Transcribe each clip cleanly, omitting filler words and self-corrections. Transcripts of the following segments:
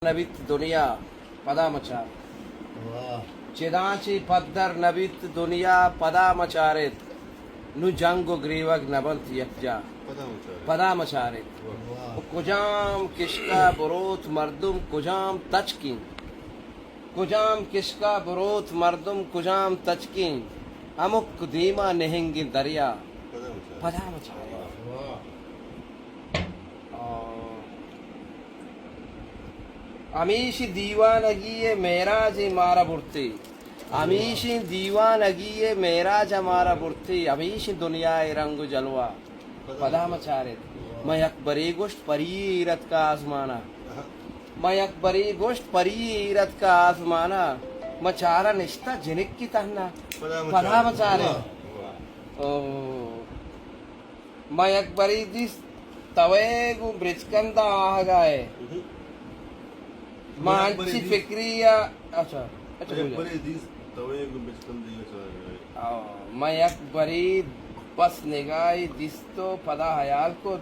नवित दुनिया पदामचार चिदाची पद्दर नवित दुनिया पदामचारित नु जंगो ग्रीवग नबंत यज्जा पदामचारित कुजाम किसका बरोत मर्दुम कुजाम तचकिन कुजाम किसका बरोत मर्दुम कुजाम तचकिन अमुक दीमा नेहेंगी दरिया पदामचारित अमीशी दीवानगी ये मेराज मारा बुरती अमीशी दीवानगी ये मेराज हमारा बुरती अमीशी दुनिया रंग जलवा पदामचारित मैं अकबरी गोश्त परीरत का आसमाना मैं अकबरी गोश्त परीरत का आसमाना मचारा निश्ता जिनिक की तहना पदामचारित मैं अकबरी दिस तवेगु ब्रिजकंदा आह गाए मानसी फिक्रिया अच्छा मैं अकबरी बस निगाही दिस्तो पदा हयाल को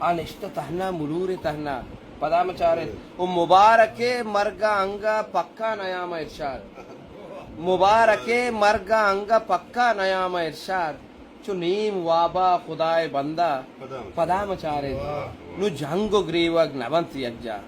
अनिष्ट तहना मुरूर तहना पदामचारित वो मुबारके मरगा अंगा पक्का नयाम इरशाद मुबारके मरगा अंगा पक्का नयाम इरशाद चुनीम वाबा खुदाए बंदा पदामचारित नु जंगो ग्रीवग नवंत यज्जा